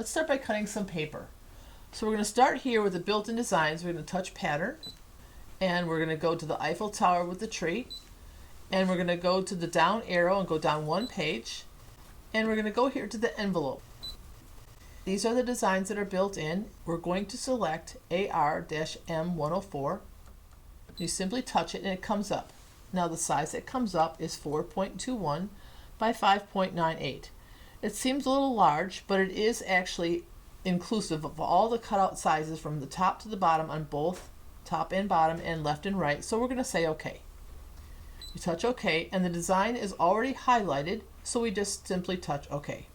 let's start by cutting some paper. So we're going to start here with the built-in designs. We're going to touch pattern, and we're going to go to the Eiffel Tower with the tree, and we're going to go to the down arrow and go down one page, and we're going to go here to the envelope. These are the designs that are built in. We're going to select AR-M104. You simply touch it and it comes up. Now the size that comes up is 4.21 by 5.98. It seems a little large, but it is actually inclusive of all the cutout sizes from the top to the bottom on both top and bottom and left and right. So we're going to say OK. You touch OK, and the design is already highlighted, so we just simply touch OK.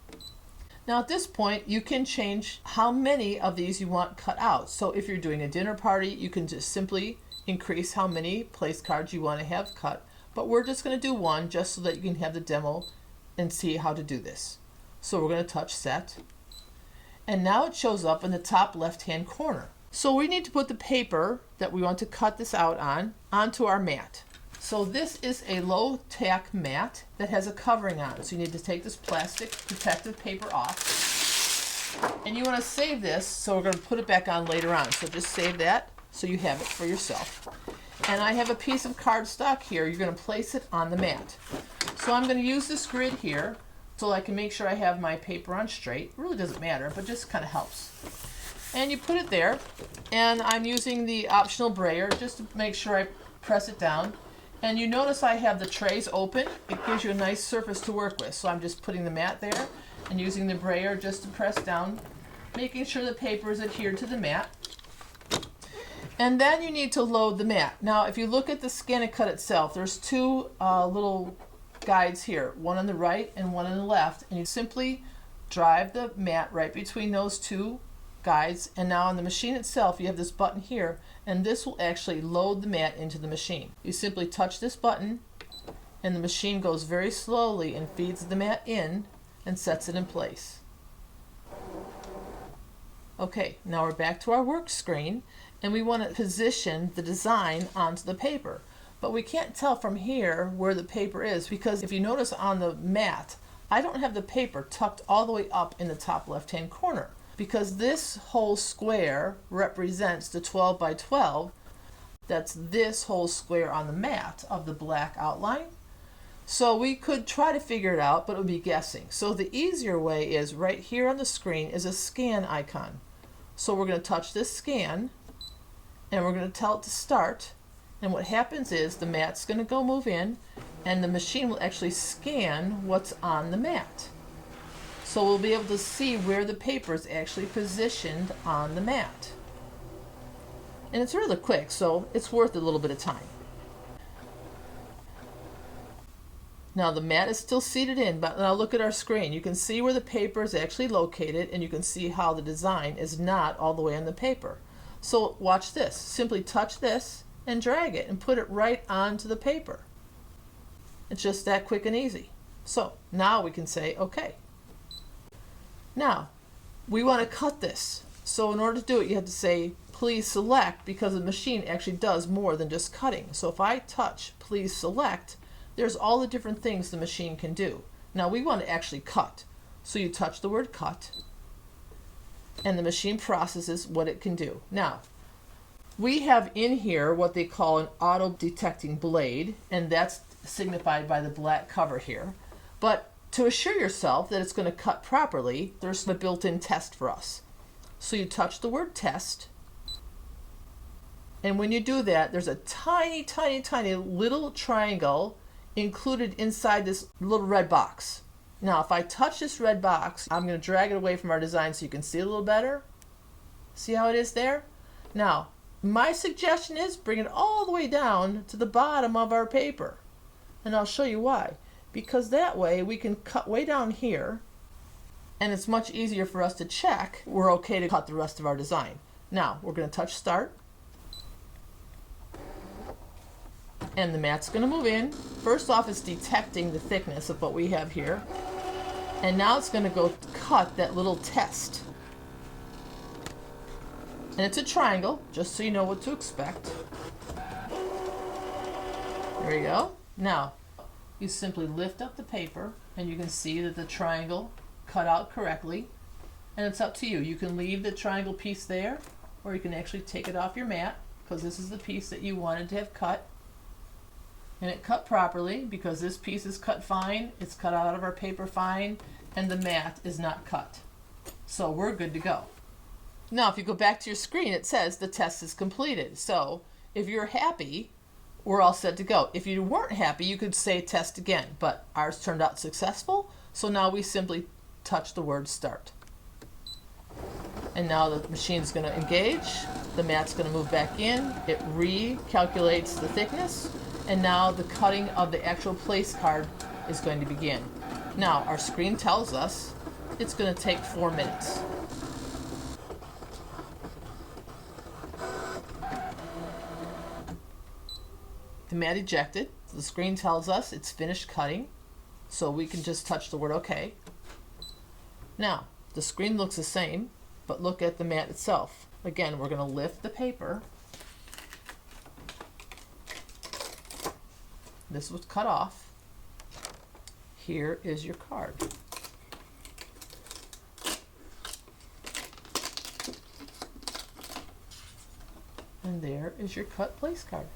Now at this point, you can change how many of these you want cut out. So if you're doing a dinner party, you can just simply increase how many place cards you want to have cut. But we're just going to do one just so that you can have the demo and see how to do this. So we're going to touch Set. And now it shows up in the top left-hand corner. So we need to put the paper that we want to cut this out on onto our mat. So this is a low-tack mat that has a covering on. So you need to take this plastic protective paper off. And you want to save this, so we're going to put it back on later on. So just save that so you have it for yourself. And I have a piece of cardstock here. You're going to place it on the mat. So I'm going to use this grid here so I can make sure I have my paper on straight. It really doesn't matter, but just kind of helps. And you put it there, and I'm using the optional brayer just to make sure I press it down. And you notice I have the trays open. It gives you a nice surface to work with. So I'm just putting the mat there and using the brayer just to press down, making sure the paper is adhered to the mat. And then you need to load the mat. Now if you look at the ScanNCut itself, there's two little guides here, one on the right and one on the left, and you simply drive the mat right between those two guides, and now on the machine itself you have this button here, and this will actually load the mat into the machine. You simply touch this button and the machine goes very slowly and feeds the mat in and sets it in place. Okay, now we're back to our work screen, and we want to position the design onto the paper. But we can't tell from here where the paper is, because if you notice on the mat, I don't have the paper tucked all the way up in the top left-hand corner, because this whole square represents the 12 by 12. That's this whole square on the mat of the black outline. So we could try to figure it out, but it would be guessing. So the easier way is right here on the screen is a scan icon. So we're going to touch this scan, and we're going to tell it to start. And what happens is the mat's going to go move in, and the machine will actually scan what's on the mat. So we'll be able to see where the paper is actually positioned on the mat. And it's really quick, so it's worth a little bit of time. Now the mat is still seated in, but now look at our screen. You can see where the paper is actually located, and you can see how the design is not all the way on the paper. So watch this. Simply touch this and drag it and put it right onto the paper. It's just that quick and easy. So now we can say OK. Now we want to cut this. So in order to do it, you have to say please select, because the machine actually does more than just cutting. So if I touch please select, there's all the different things the machine can do. Now we want to actually cut. So you touch the word cut, and the machine processes what it can do. Now we have in here what they call an auto-detecting blade, and that's signified by the black cover here. But to assure yourself that it's going to cut properly, there's a built-in test for us. So you touch the word test, and when you do that, there's a tiny, tiny, tiny little triangle included inside this little red box. Now if I touch this red box, I'm going to drag it away from our design so you can see a little better. See how it is there? Now my suggestion is bring it all the way down to the bottom of our paper. And I'll show you why. Because that way we can cut way down here, and it's much easier for us to check we're okay to cut the rest of our design. Now we're going to touch start. And the mat's going to move in. First off, it's detecting the thickness of what we have here. And now it's going to go cut that little test. And it's a triangle, just so you know what to expect. There you go. Now, you simply lift up the paper, and you can see that the triangle cut out correctly. And it's up to you. You can leave the triangle piece there, or you can actually take it off your mat, because this is the piece that you wanted to have cut. And it cut properly because this piece is cut fine, it's cut out of our paper fine, and the mat is not cut. So we're good to go. Now if you go back to your screen, it says the test is completed. So if you're happy, we're all set to go. If you weren't happy, you could say test again, but ours turned out successful, so now we simply touch the word start. And now the machine's going to engage, the mat's going to move back in, it recalculates the thickness, and now the cutting of the actual place card is going to begin. Now our screen tells us it's going to take 4 minutes. The mat ejected, the screen tells us it's finished cutting, so we can just touch the word OK. Now the screen looks the same, but look at the mat itself. Again, we're going to lift the paper. This was cut off. Here is your card. And there is your cut place card.